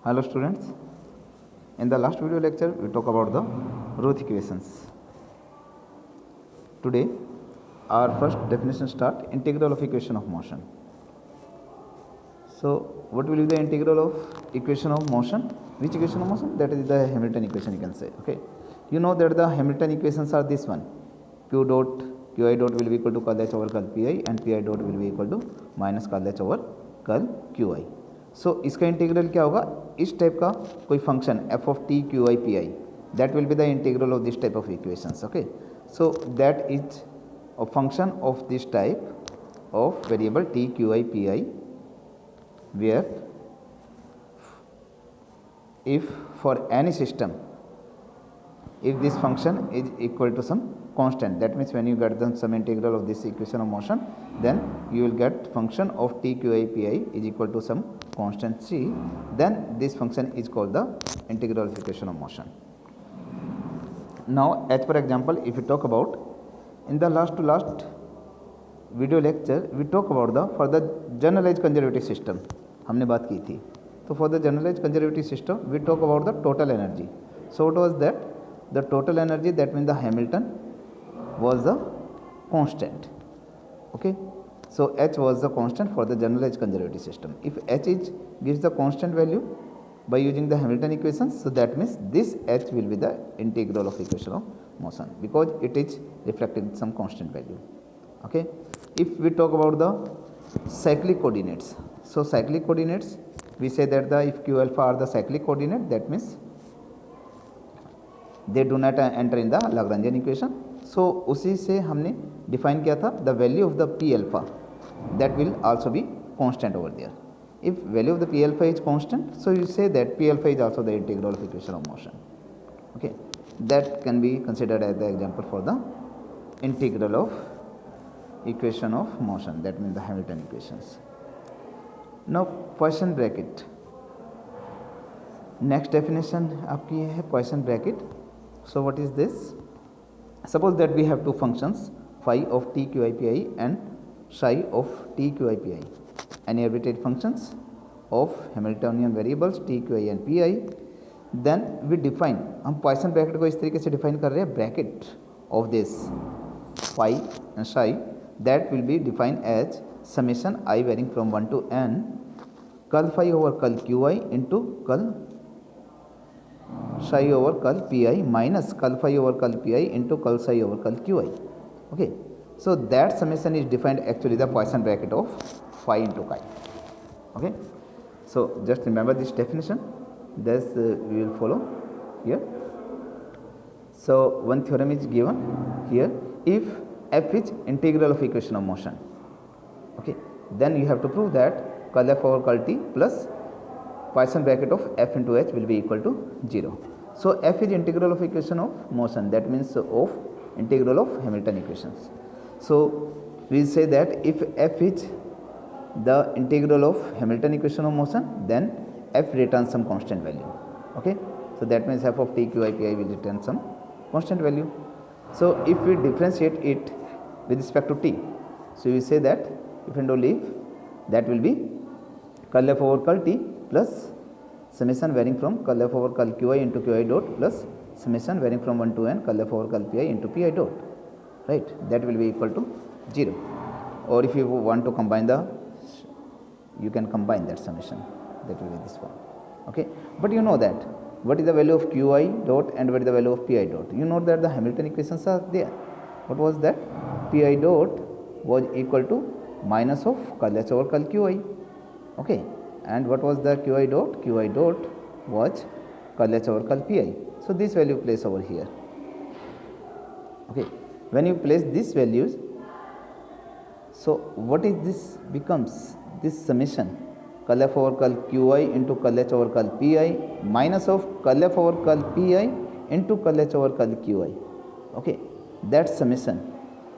Hello students, in the last video lecture we talk about the Roth equations. Today our first definition start integral of equation of motion. So what will be the integral of equation of motion? Which equation of motion? That is the Hamilton equation, you can say. Okay, you know that the Hamilton equations are this one: q dot qi dot will be equal to curl h over curl pi and pi dot will be equal to minus curl h over curl qi. सो इसका integral क्या होगा? इस type का कोई function f of t q i p i, that will be the integral of this type of equations. Okay, so that is a function of this type of variable t q i p i, where if for any system, if this function is equal to some constant, that means when you get the some integral of this equation of motion, then you will get function of t q i p i is equal to some constant c, then this function is called the integral of equation of motion. Now as per example, if we talk about in the last video lecture we talk about the for the generalized conservative system हमने बात की थी. So for the generalized conservative system we talk about the total energy. So what was that? The total energy, that means the Hamilton was the constant. Okay, so h was the constant for the generalized conservative system. If h is gives the constant value by using the Hamilton equations, so that means this h will be the integral of equation of motion because it is reflecting some constant value. Okay, if we talk about the cyclic coordinates, so cyclic coordinates we say that the if q alpha are the cyclic coordinate, that means they do not enter in the Lagrangian equation. So उसी से हमने define किया था the value of the p alpha that will also be constant over there. If value of the p alpha is constant, so you say that p alpha is also the integral of equation of motion. Okay, that can be considered as the example for the integral of equation of motion, that means the Hamilton equations. Now Poisson bracket, next definition आपकी है Poisson bracket. So what is this? Suppose that we have two functions phi of t q i p i and psi of t q i p i, any arbitrary functions of Hamiltonian variables t q i and p i. Then we define, हम Poisson bracket को इस तरीके से define कर रहे हैं, bracket of this phi and psi that will be defined as summation I varying from 1 to n curl phi over curl qi into curl psi over curl pi minus curl phi over curl pi into curl psi over curl qi. Okay, so that summation is defined actually the Poisson bracket of phi into chi. Okay, so just remember this definition, this we will follow here. So one theorem is given here: if f is integral of equation of motion, okay, then you have to prove that curl f over curl t plus Poisson bracket of f into h will be equal to 0. So f is integral of equation of motion, that means of integral of Hamilton equations. So we say that if f is the integral of Hamilton equation of motion, then f returns some constant value. Okay, so that means f of t q i p i will return some constant value. So if we differentiate it with respect to t, so we say that if and only if that will be curl f over curl t plus summation varying from curl f over curl qi into qi dot plus summation varying from 1 to n curl f over curl pi into pi dot, right? That will be equal to 0. Or if you want to combine the, you can combine that summation, that will be this one. Okay, but you know that what is the value of qi dot and what is the value of pi dot? You know that the Hamilton equations are there. What was that? Pi dot was equal to minus of curl h over curl qi. Okay, and what was the qi dot? Qi dot was curl h over curl pi. So this value place over here. Okay, when you place these values, so what is this becomes? This summation curl f over curl qi into curl h over curl pi minus of curl f over curl pi into curl h over curl qi. Okay, that summation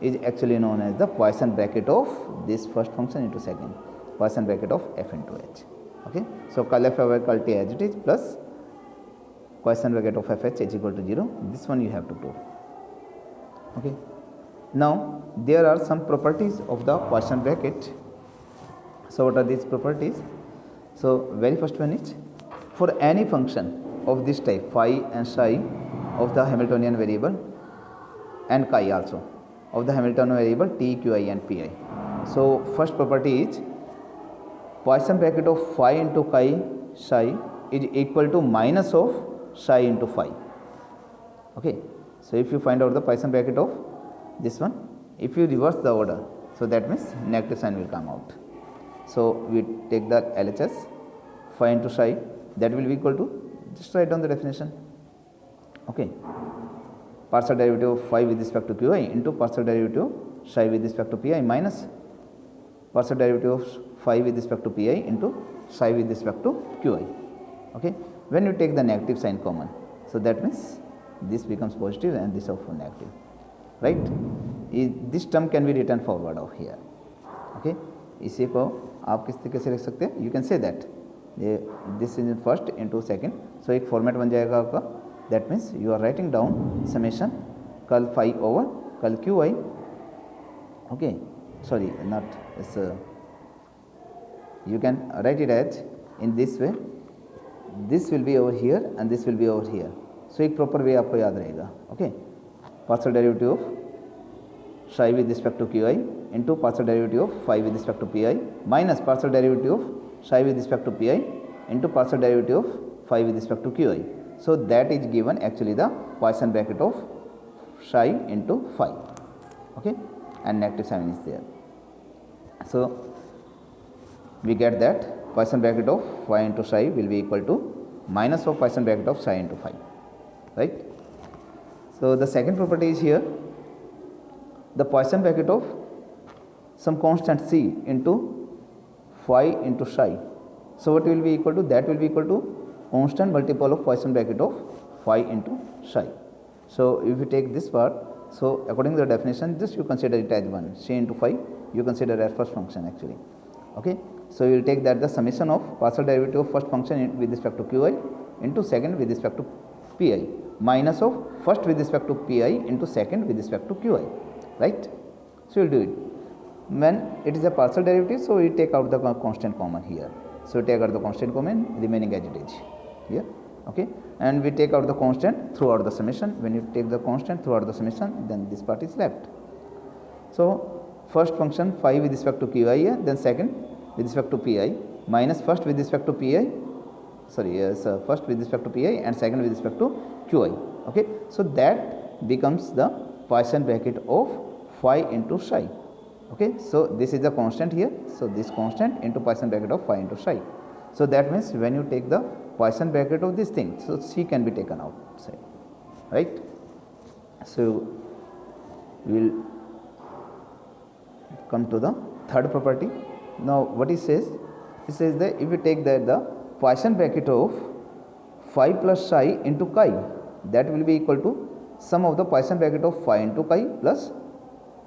is actually known as the Poisson bracket of this first function into second, Poisson bracket of f into h. Okay, so curl f over curl t as it is plus Poisson bracket of f h is equal to 0. This one you have to prove. Okay, now there are some properties of the Poisson bracket. So what are these properties? So very first one is for any function of this type phi and psi of the Hamiltonian variable and chi also of the Hamiltonian variable t, qi and pi. So first property is Poisson bracket of phi into chi psi is equal to minus of psi into phi. Okay, so if you find out the Poisson bracket of this one, if you reverse the order, so that means negative sign will come out. So we take the LHS phi into psi, that will be equal to, just write down the definition. Okay, partial derivative of phi with respect to qi into partial derivative of psi with respect to pi minus partial derivative of phi with respect to pi into psi with respect to qi. Okay, when you take the negative sign common, so that means this becomes positive and this also negative, right? This term can be written forward of here. Okay, इसी को आप किस तरीके से लिख सकते हैं? You can say that this is in first into second, so एक format बन जाएगा आपका. That means you are writing down summation curl phi over curl qi. Okay, sorry, not it's you can write it as in this way. This will be over here and this will be over here. So एक proper way आपको याद रहेगा. Okay, partial derivative of psi with respect to qi into partial derivative of phi with respect to pi minus partial derivative of psi with respect to pi into partial derivative of phi with respect to qi. So that is given actually the Poisson bracket of psi into phi. Okay, and negative sign is there. So we get that Poisson bracket of phi into psi will be equal to minus of Poisson bracket of psi into phi, right? So the second property is here, the Poisson bracket of some constant c into phi into psi. So what will be equal to? That will be equal to constant multiple of Poisson bracket of phi into psi. So if you take this part, so according to the definition, just you consider it as 1, c into phi you consider as first function actually. Okay, so you will take that the summation of partial derivative of first function with respect to qi into second with respect to pi minus of first with respect to pi into second with respect to qi, right? So you will do it. When it is a partial derivative, so we take out the constant common here. So take out the constant common remaining as it is here. Okay, and we take out the constant throughout the summation. When you take the constant throughout the summation, then this part is left. So first function phi with respect to qi, then second with respect to pi minus first with respect to pi, first with respect to pi and second with respect to qi. Okay, so that becomes the Poisson bracket of phi into psi. Okay, so this is the constant here, so this constant into Poisson bracket of phi into psi. So that means when you take the Poisson bracket of this thing, so c can be taken outside, right? So we will come to the third property. Now what it says that if you take that the Poisson bracket of phi plus psi into chi, that will be equal to sum of the Poisson bracket of phi into chi plus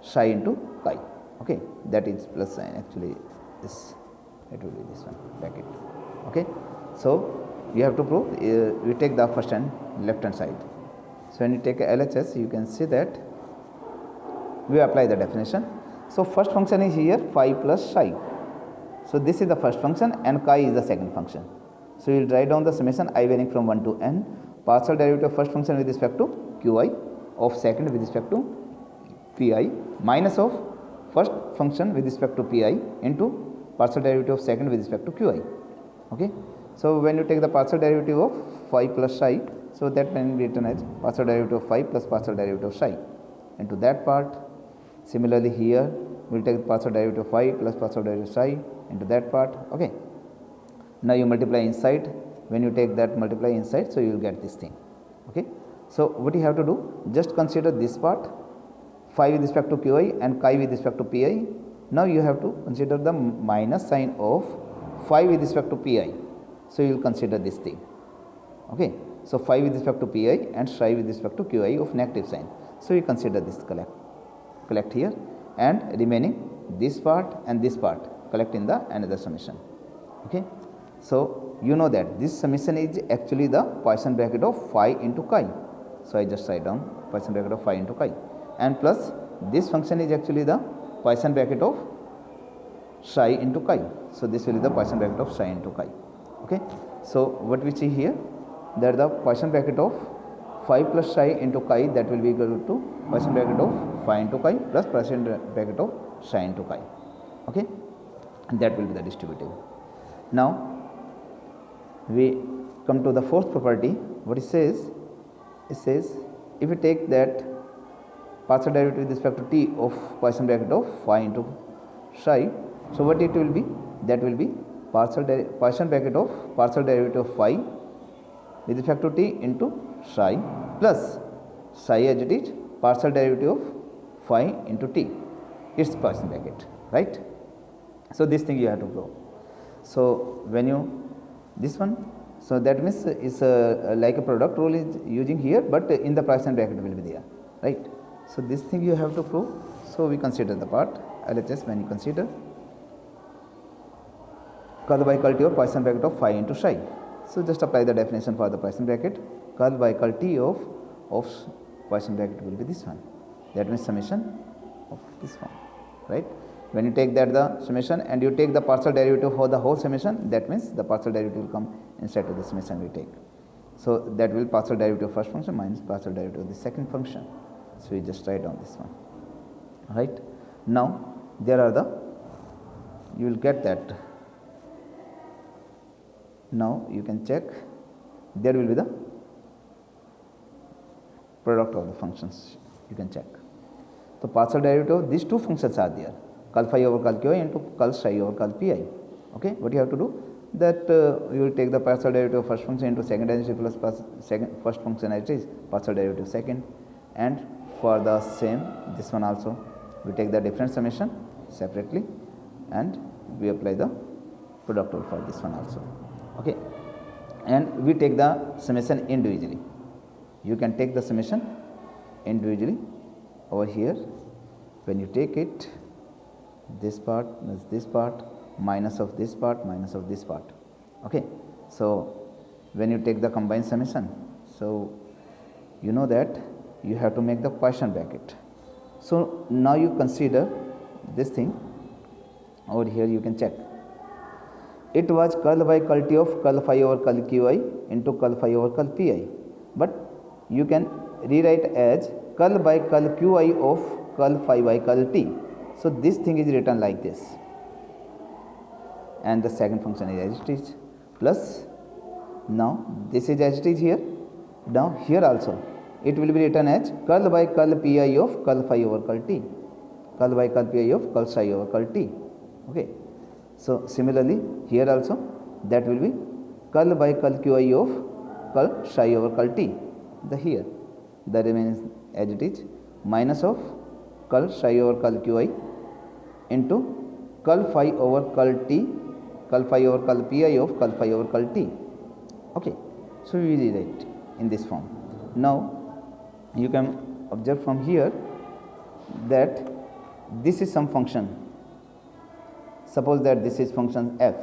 psi into chi. Okay, that is plus sign actually, this it will be this one bracket. Okay, so you have to prove, we take the first and left hand side. So when you take a LHS, you can see that we apply the definition. So first function is here phi plus psi. So this is the first function and chi is the second function. So you will write down the summation I varying from 1 to n, partial derivative of first function with respect to qi, of second with respect to pi minus of first function with respect to pi into partial derivative of second with respect to qi. Okay, so when you take the partial derivative of phi plus psi, so that can be written as partial derivative of phi plus partial derivative of psi into that part. Similarly here we will take the partial derivative of phi plus partial derivative of psi into that part. Okay, now you multiply inside, when you take that multiply inside, so you will get this thing. Okay, so what you have to do, just consider this part phi with respect to qi and chi with respect to pi. Now you have to consider the minus sign of phi with respect to pi, so you will consider this thing. Okay, so phi with respect to pi and psi with respect to qi of negative sign, so you consider this collect here, and remaining this part and this part collect in the another summation. Okay, so you know that this summation is actually the Poisson bracket of phi into chi, so I just write down Poisson bracket of phi into chi, and plus this function is actually the Poisson bracket of psi into chi, so this will be the Poisson bracket of psi into chi. Okay, So what we see here, that the Poisson bracket of phi plus psi into chi, that will be equal to Poisson bracket of phi into chi plus Poisson bracket of psi into chi. Okay, and that will be the distributive. Now we come to the fourth property. What it says, if you take that partial derivative with respect to t of Poisson bracket of phi into psi, so what it will be, that will be Poisson bracket of partial derivative of phi with respect to t into psi plus psi as it is partial derivative of phi into t, its Poisson bracket, right? So this thing you have to prove. So when you this one, so that means is like a product rule is using here, but in the Poisson bracket will be there, right? So this thing you have to prove. So we consider the part LHS. When you consider curl by curl t of Poisson bracket of phi into psi, so just apply the definition for the Poisson bracket. Curl by curl t of Poisson bracket will be this one, that means summation of this one, right? When you take that the summation and you take the partial derivative for the whole summation, that means the partial derivative will come inside of the summation we take. So that will partial derivative of first function minus partial derivative of the second function. So we just write down this one, right? Now there are the, you will get that. Now you can check, there will be the product of the functions, you can check. So partial derivative of these two functions are there, curl phi over curl qi into curl psi over curl pi. Okay, what you have to do, that you will take the partial derivative of first function into second derivative plus first function as it is partial derivative second, and for the same this one also we take the different summation separately and we apply the product rule for this one also. Okay, and we take the summation individually. You can take the summation individually over here. When you take it, this part is this part minus of this part minus of this part. Okay, so when you take the combined summation, so you know that you have to make the Poisson bracket. So now you consider this thing over here, you can check. It was curl by curl t of curl phi over curl qi into curl phi over curl pi, but you can rewrite as curl by curl qi of curl phi by curl t. So this thing is written like this, and the second function is as it is, plus now this is as it is here. Now here also it will be written as curl by curl pi of curl phi over curl t, curl by curl pi of curl psi over curl t. Okay, so similarly here also that will be curl by curl qi of curl psi over curl t. The here the remains as it is minus of curl psi over curl qi into curl phi over curl t, curl phi over curl pi of curl phi over curl t. Okay, so we will write in this form. Now you can observe from here that this is some function. Suppose that this is function f.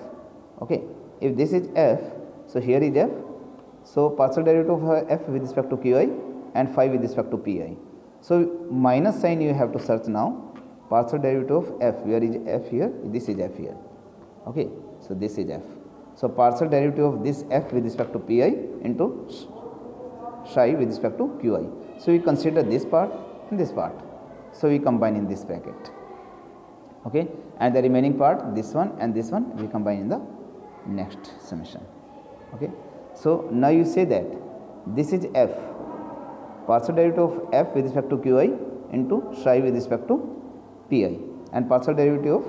Okay, if this is f, so here is f. So partial derivative of f with respect to qi and phi with respect to pi. So minus sign you have to search now. Partial derivative of f, where is f here? This is f here. Okay, so this is f. So partial derivative of this f with respect to pi into psi with respect to qi. So we consider this part and this part. So we combine in this bracket. Okay, and the remaining part, this one and this one, we combine in the next summation. Okay, so now you say that this is f, partial derivative of f with respect to qi into psi with respect to pi, and partial derivative of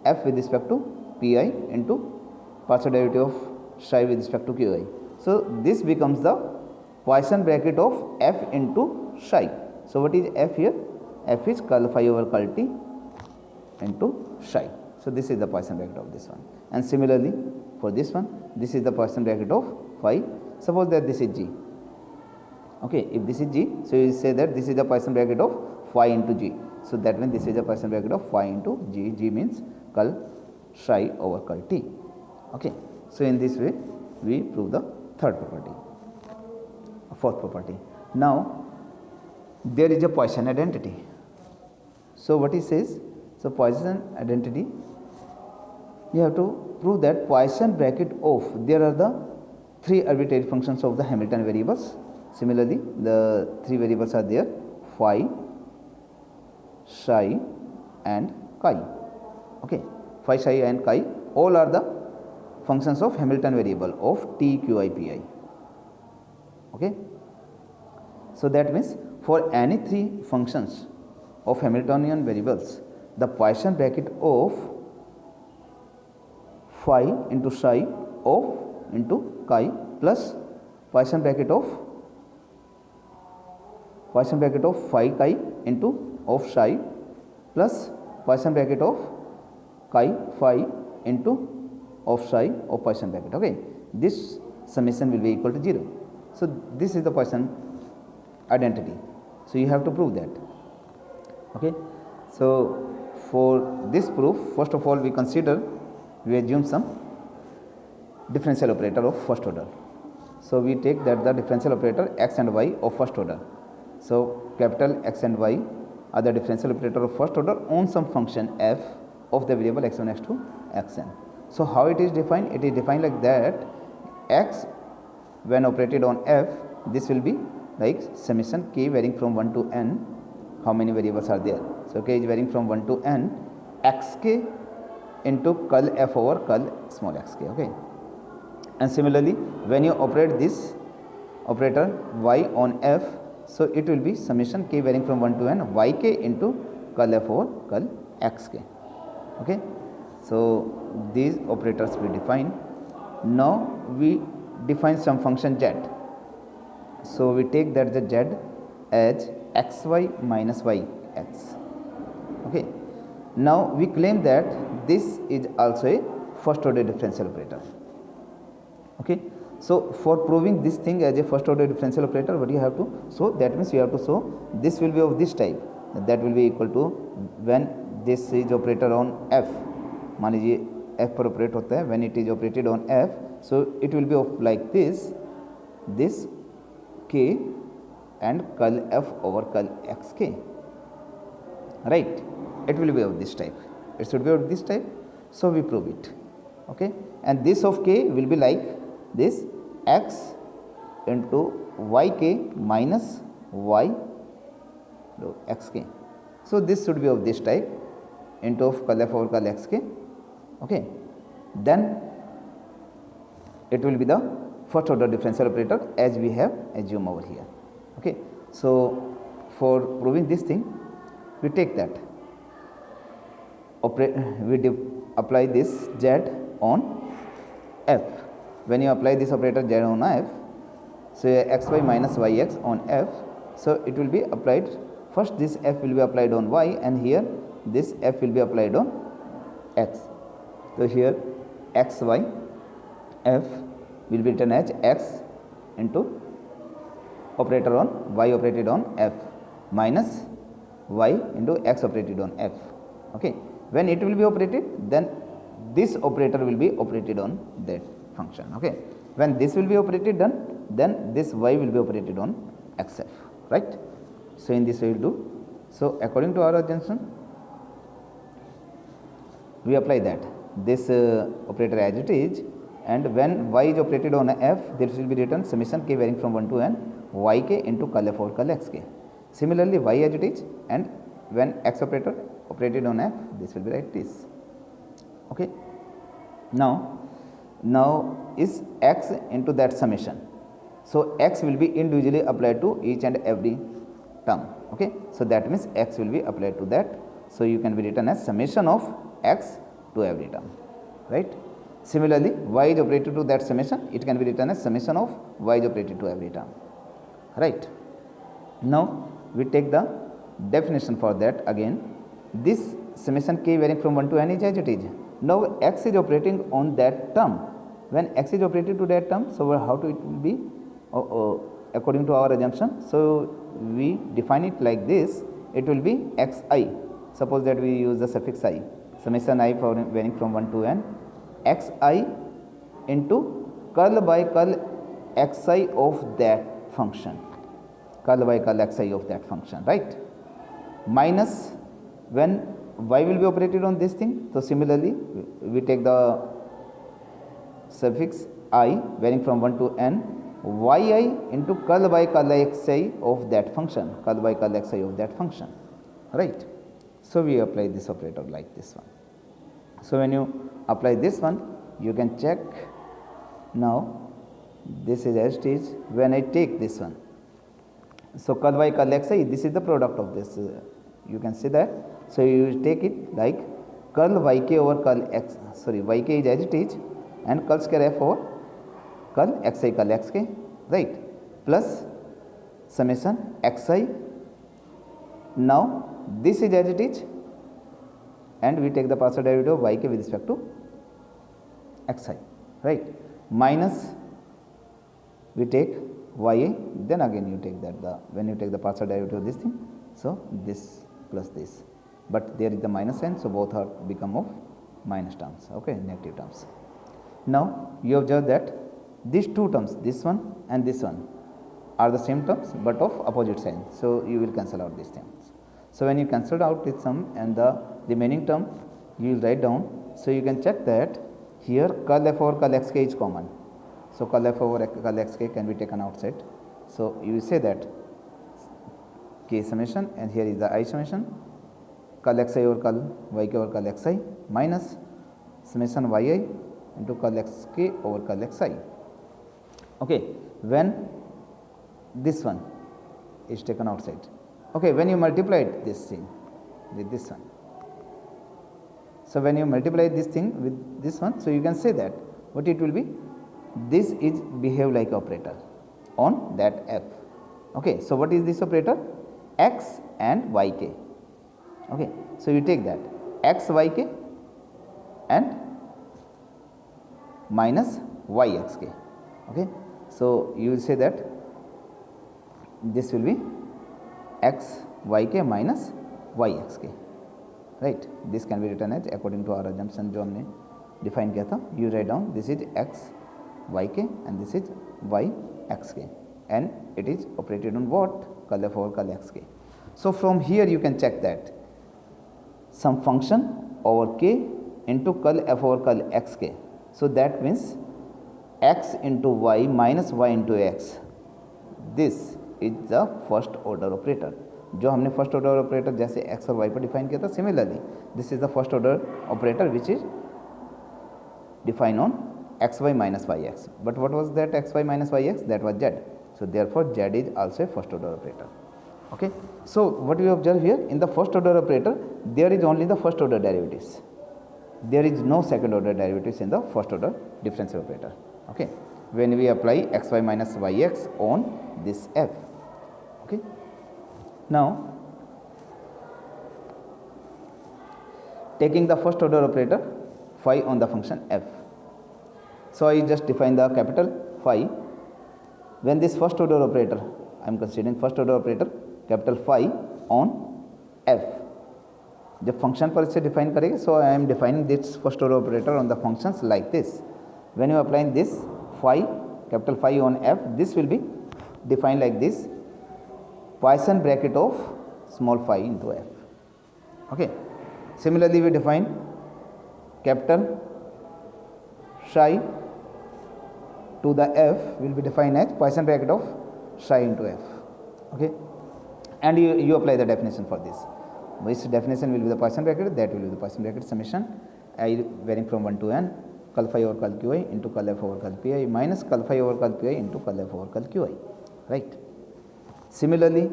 f with respect to pi into partial derivative of psi with respect to qi. So this becomes the Poisson bracket of f into psi. So what is f here? F is curl phi over curl t into psi. So this is the Poisson bracket of this one. And similarly for this one, this is the Poisson bracket of phi. Suppose that this is g. Okay, if this is g, so you say that this is the Poisson bracket of phi into g. So that means this is the Poisson bracket of phi into g. G means curl psi over curl t. Okay, so in this way we prove the third property. Fourth property. Now there is a Poisson identity. So what he says, so Poisson identity, you have to prove that Poisson bracket of, there are the 3 arbitrary functions of the Hamilton variables. Similarly, the 3 variables are there: phi, psi and chi. Okay, phi, psi and chi all are the functions of Hamilton variable of t, q, I, p, I. Okay, so that means for any 3 functions of Hamiltonian variables, the Poisson bracket of phi into psi of into chi plus Poisson bracket of phi chi into of psi plus Poisson bracket of chi phi into of psi of Poisson bracket. Okay, this summation will be equal to 0. So this is the Poisson identity. So you have to prove that. Okay, so for this proof, first of all we assume some differential operator of first order. So we take that the differential operator x and y of first order. So capital X and y are the differential operator of first order on some function f of the variable x1, x2, xn. So how it is defined? It is defined like that: x when operated on f, this will be like summation k varying from 1 to n. How many variables are there? So k is varying from 1 to n, xk into curl f over curl small xk. Okay, and similarly when you operate this operator y on f, so it will be summation k varying from 1 to n yk into curl f over curl xk. Okay, so these operators we define. Now we define some function z. So we take that the z as xy minus yx. Okay, now we claim that this is also a first order differential operator. Okay, so for proving this thing as a first order differential operator, what you have to show? That means you have to show this will be of this type, that will be equal to when this is operator on f, मान लीजिए f पर operate होता है, when it is operated on f, so it will be of like this k and curl f over curl xk, right? It will be of this type, it should be of this type. So we prove it. Okay, and this of k will be like this x into yk minus y xk. So this should be of this type into of curl f over curl xk. Okay, then it will be the first order differential operator as we have assumed over here. Okay, so for proving this thing, we take that apply this z on f. When you apply this operator z on f, so xy minus yx on f, so it will be applied. First this f will be applied on y, and here this f will be applied on x. So here xy f will be written as x into operator on y operated on f minus y into x operated on f. Okay, when it will be operated, then this operator will be operated on that function. Okay, when this will be operated then this y will be operated on xf, right? So in this way we will do. So according to our assumption, we apply that this operator as it is, and when y is operated on f, this will be written summation k varying from 1 to n yk into curl f over curl xk. Similarly y as it is, and when x operator operated on f, this will be like this. Okay, now is x into that summation, so x will be individually applied to each and every term. Okay, so that means x will be applied to that, so you can be written as summation of x to every term, right? Similarly y is operated to that summation, it can be written as summation of y is operated to every term, right? Now we take the definition for that. Again, this summation k varying from 1 to n is as it is. Now x is operating on that term. When x is operated to that term, so how to it will be according to our assumption. So we define it like this, it will be xi. Suppose that we use the suffix I, summation I for varying from 1 to n xi into curl by curl xi of that function, curl by curl xi of that function, right? Minus when y will be operated on this thing, so similarly we take the suffix I varying from 1 to n yi into curl by curl xi of that function, curl by curl xi of that function, right. So we apply this operator like this one. So when you apply this one, you can check. Now this is as it is. When I take this one, so curl by curl xi, this is the product of this, you can see that. So you take it like curl yk over curl x, sorry, yk is as it is, and curl square f over curl xi curl xk, right, plus summation xi. Now this is as it is, and we take the partial derivative of yk with respect to xi, right, minus we take ya, then again you take that, when you take the partial derivative of this thing, so this plus this, but there is the minus sign, so both are become of minus terms, okay, negative terms. Now you observe that these two terms, this one and this one, are the same terms but of opposite sign, so you will cancel out these terms. So when you cancel out this sum and the remaining term, you will write down. So you can check that here curl f over curl xk is common, so curl f over curl xk can be taken outside. So you will say that k summation, and here is the I summation, curl xi over curl yk over curl xi minus summation yi into curl xk over curl xi. Okay, when this one is taken outside, okay, when you multiplied this thing with this one, so when you multiply this thing with this one, so you can say that what it will be, this is behave like operator on that f. Okay, so what is this operator? X and yk. Okay, so you take that x yk and minus yxk. Okay, so you will say that this will be x yk minus yxk, right. This can be written as according to our assumption जो हमने define किया था. You write down this is x yk and this is y xk, and it is operated on what? Curl f over curl xk. So from here you can check that some function over k into curl f over curl xk. So that means x into y minus y into x. This is the first order operator. जो हमने first order operator जैसे x और y पर define किया था, similarly this is the first order operator which is define on xy minus yx. But what was that xy minus yx? That was z. So therefore z is also a first order operator. Okay. So what we observe here, in the first order operator there is only the first order derivatives. There is no second order derivatives in the first order differential operator. Okay. When we apply xy minus yx on this f. Okay. Now taking the first order operator phi on the function f. So I just define the capital phi. When this first order operator, I am considering first order operator capital phi on f. जब function पर इसे define करेंगे, so I am defining this first order operator on the functions like this. When you apply this phi, capital phi on f, this will be defined like this: Poisson bracket of small phi into f. Okay. Similarly, we define capital psi to the f will be defined as Poisson bracket of psi into f. Okay. And you apply the definition for this. Which definition will be the Poisson bracket? That will be the Poisson bracket summation I varying from 1 to n curl phi over curl qi into curl f over curl pi minus curl phi over curl pi into curl f over curl qi, right. Similarly,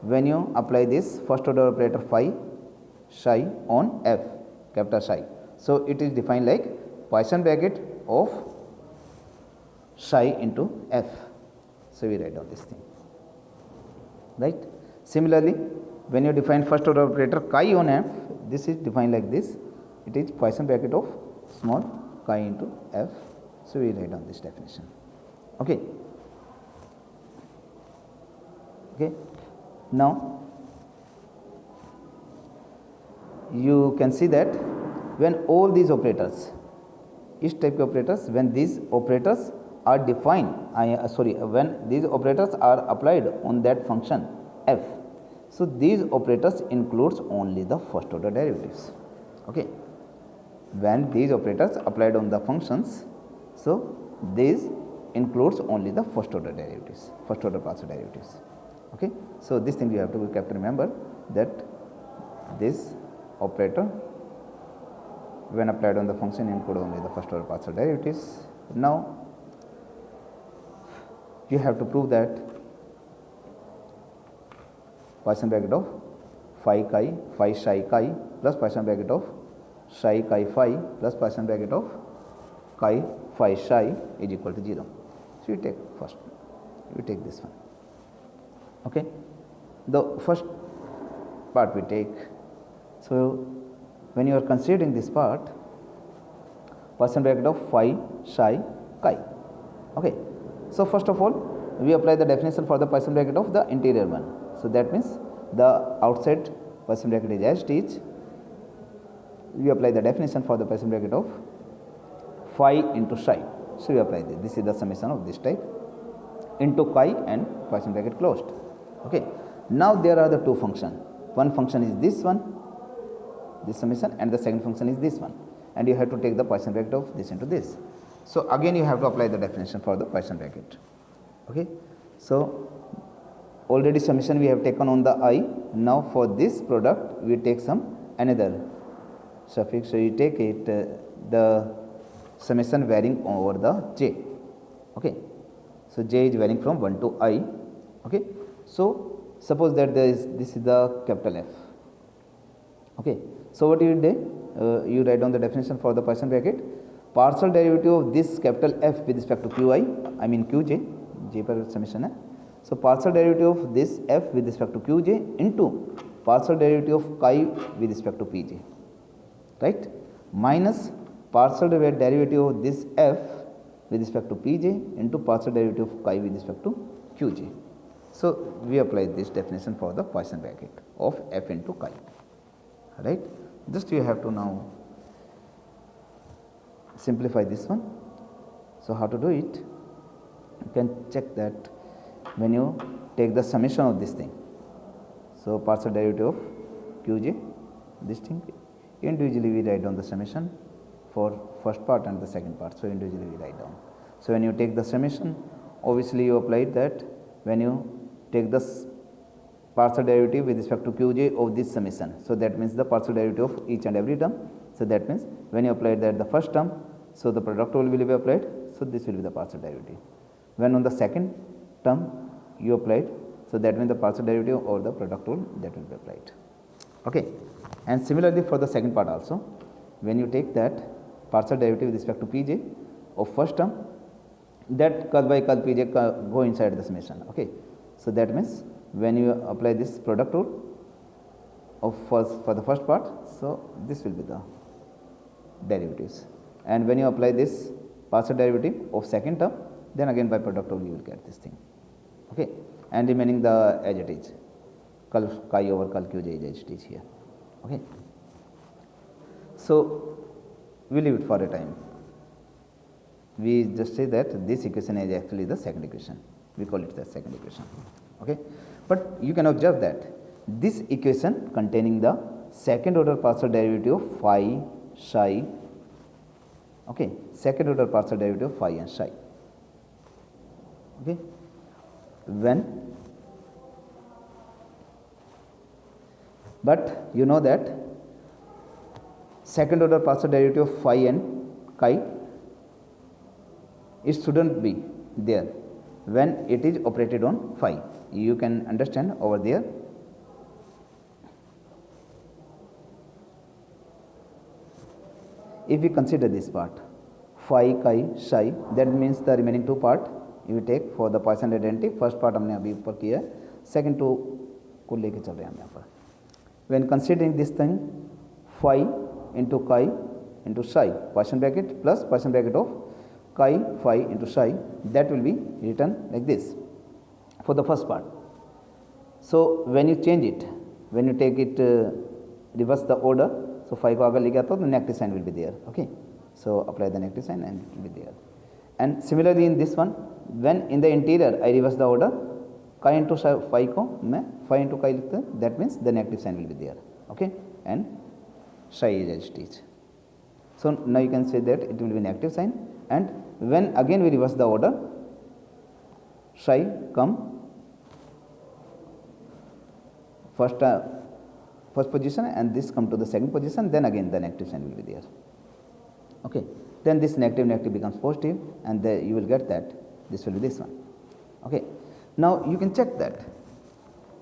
when you apply this first order operator phi psi on f, capital psi, so it is defined like Poisson bracket of psi into f. So we write down this thing, right. Similarly, when you define first order operator chi on f, this is defined like this: it is Poisson bracket of small chi into f. So we write down this definition. Okay. Okay. Now you can see that when all these operators, each type of operators, when these operators are defined, when these operators are applied on that function f, so these operators includes only the first order derivatives. Okay. When these operators applied on the functions, so this includes only the first order derivatives, first order partial derivatives. Okay, so this thing you have to remember that this operator when applied on the function include only the first order partial derivatives. Now you have to prove that Poisson bracket of phi chi phi psi chi plus Poisson bracket of psi chi phi plus Poisson bracket of chi phi psi is equal to 0. So you take first, you take this one. Okay, the first part we take. So when you are considering this part, Poisson bracket of phi psi chi. Okay, so first of all we apply the definition for the Poisson bracket of the interior one. So that means the outside Poisson bracket is as it is. We apply the definition for the Poisson bracket of phi into psi. So we apply this. This is the summation of this type into chi and Poisson bracket closed. Okay. Now there are the two functions. One function is this one, this summation, and the second function is this one. And you have to take the Poisson bracket of this into this. So again you have to apply the definition for the Poisson bracket. Okay. So already summation we have taken on the I. Now for this product we take some another suffix. So you take it the summation varying over the j. Okay. So j is varying from 1 to I. Okay. So suppose that this is the capital F. Okay. So what you do? You write down the definition for the Poisson bracket. Partial derivative of this capital F with respect to qi, I mean qj, j per summation hai. So partial derivative of this f with respect to qj into partial derivative of chi with respect to pj, right? Minus partial derivative of this f with respect to pj into partial derivative of chi with respect to qj. So we apply this definition for the Poisson bracket of f into chi, right? Just you have to now simplify this one. So how to do it? You can check that when you take the summation of this thing. So partial derivative of qj, this thing, individually we write down the summation for first part and the second part. So individually we write down. So when you take the summation, obviously you apply that when you take the partial derivative with respect to qj of this summation. So that means the partial derivative of each and every term. So that means when you apply that the first term, so the product rule will be applied. So this will be the partial derivative. When on the second term you applied, so that means the partial derivative or the product rule that will be applied. Okay. And similarly for the second part also, when you take that partial derivative with respect to pj of first term, that cos by cos pj go inside the summation. Okay. So that means when you apply this product rule of for the first part, so this will be the derivatives. And when you apply this partial derivative of second term, then again by product rule you will get this thing. Okay. And remaining the as it is, chi over cal qj as it is here. Okay. So we leave it for a time. We just say that this equation is actually the second equation. We call it the second equation. Okay. But you can observe that this equation containing the second order partial derivative of phi psi. Okay. Second order partial derivative of phi and psi. Okay. But you know that second order partial derivative of phi and chi, it shouldn't be there when it is operated on phi. You can understand over there. If we consider this part phi chi psi, that means the remaining two part you take for the Poisson identity. First part हमने अभी ऊपर किया है, second two को लेके चल रहे हैं हम यहाँ पर. When considering this thing, phi into chi into psi, Poisson bracket plus Poisson bracket of chi phi into psi, that will be written like this for the first part. So when you change it, when you take it reverse the order, so phi को आगे ले गया तो negative sign will be there. Okay. So apply the negative sign and it will be there. And similarly in this one, when in the interior I reverse the order, chi into phi को मैं phi into chi लिखता हूँ, that means the negative sign will be there. Okay. And psi is as it is. So now you can say that it will be negative sign, and when again we reverse the order, psi come first position and this come to the second position, then again the negative sign will be there. Okay, then this negative becomes positive, and you will get that this will be this one. Okay, now you can check that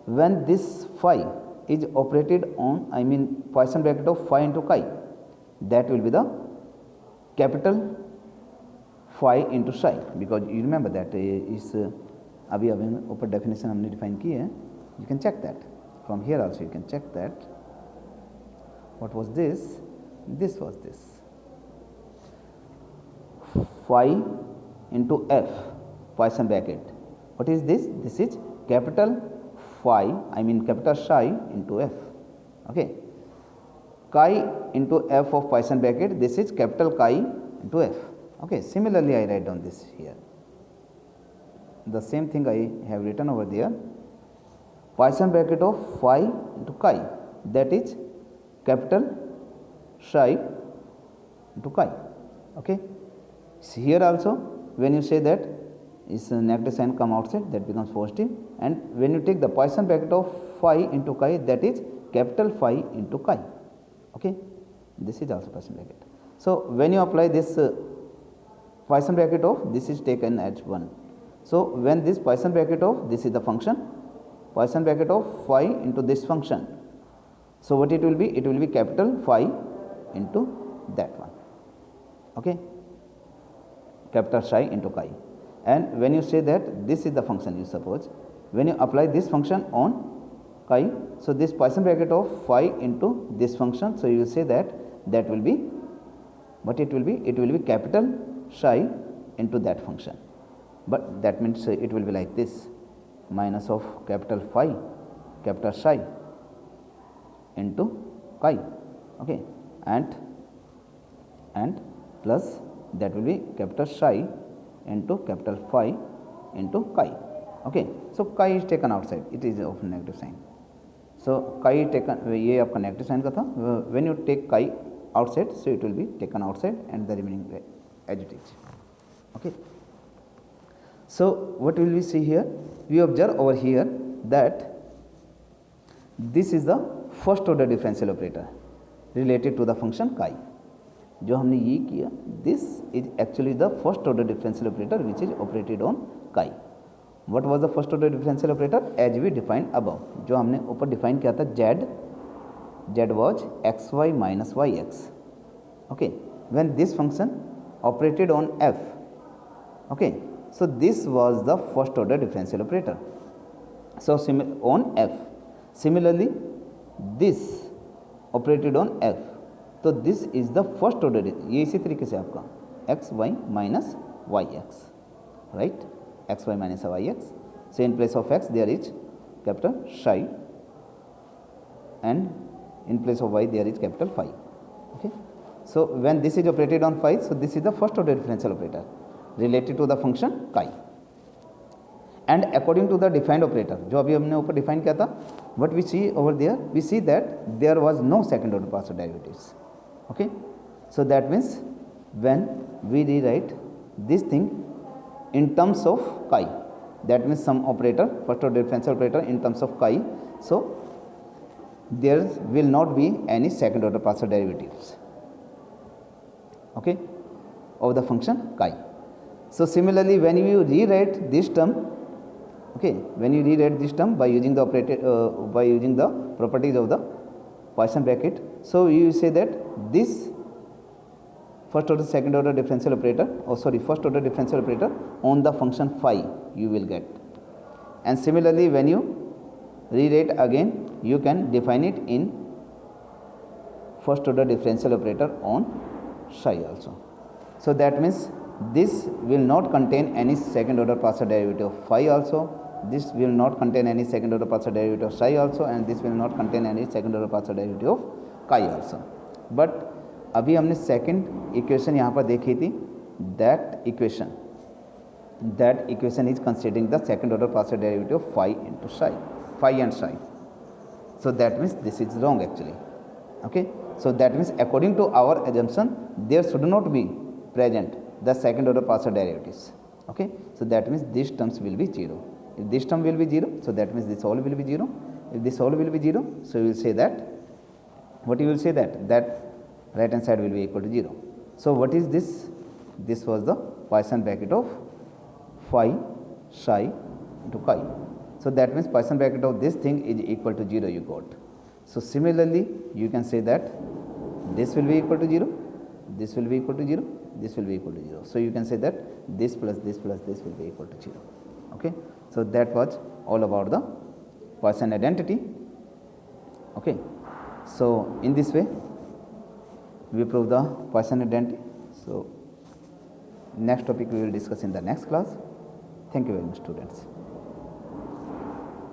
when this phi is operated on, I mean Poisson bracket of phi into chi, that will be the capital phi into psi, because you remember that is अभी ऊपर definition हमने define की है. You can check that from here also. You can check that what was this. This was this phi into f Poisson bracket. What is this? This is capital phi, I mean capital psi into f. Okay, chi into f of Poisson bracket, this is capital chi into f. Okay, similarly I write down this here. The same thing I have written over there. Poisson bracket of phi into chi, that is capital psi into chi. Okay, so here also when you say that is negative sign come outside, that becomes positive, and when you take the Poisson bracket of phi into chi, that is capital phi into chi. Okay, this is also Poisson bracket. So when you apply this Poisson bracket of, this is taken as 1. So when this Poisson bracket of, this is the function, Poisson bracket of phi into this function, so what it will be? It will be capital phi into that one. Okay, capital psi into chi. And when you say that this is the function, you suppose when you apply this function on chi, so this Poisson bracket of phi into this function, so you will say that that will be what it will be? It will be capital psi into that function, but that means it will be like this, minus of capital phi, capital psi into chi. Okay, and plus that will be capital psi into capital phi into chi. Okay, so chi is taken outside, it is of negative sign. So chi is taken, ये आपका negative sign का था. When you take chi outside, so it will be taken outside and the remaining as it is. Okay, so what will we see here? We observe over here that this is the first order differential operator related to the function chi. जो हमने ये किया, this is actually the first order differential operator which is operated on chi. What was the first order differential operator? As we defined above, जो हमने ऊपर define किया था, z was xy minus yx. Okay, when this function operated on f, okay, so this was the first order differential operator. So on f, similarly this operated on f, तो this is the first order. ये इसी तरीके से आपका x y minus y x, right, x y minus y x. So in place of x there is capital psi and in place of y there is capital phi. Okay, so when this is operated on phi, so this is the first order differential operator related to the function chi. And according to the defined operator, जो अभी हमने ऊपर define किया था, what we see over there, we see that there was no second order partial derivatives. Okay, so that means when we rewrite this thing in terms of chi, that means some operator, first order differential operator in terms of chi, so there will not be any second order partial derivatives, okay, of the function chi. So similarly when you rewrite this term, okay, when you rewrite this term by using the operator by using the properties of the Poisson bracket, so you say that this first order second order differential operator, first order differential operator on the function phi you will get. And similarly when you rewrite again, you can define it in first order differential operator on psi also. So that means this will not contain any second order partial derivative of phi also, this will not contain any second order partial derivative of psi also, and this will not contain any second order partial derivative of chi also. But अभी हमने second equation यहाँ पर देखी थी, that equation is considering the second order partial derivative of phi into psi, phi and psi. So that means this is wrong actually. Okay, so that means according to our assumption there should not be present the second order partial derivatives. Okay, so that means these terms will be 0. If this term will be 0, so that means this all will be 0. If this all will be 0, so you will say that, what you will say, that right hand side will be equal to 0. So what is this? This was the Poisson bracket of phi psi into chi. So that means Poisson bracket of this thing is equal to 0 you got. So similarly you can say that this will be equal to 0, this will be equal to 0, this will be equal to 0. So you can say that this plus this plus this will be equal to 0. Okay. So that was all about the Poisson identity. Okay. So in this way we prove the Poisson identity. So next topic we will discuss in the next class. Thank you very much, students.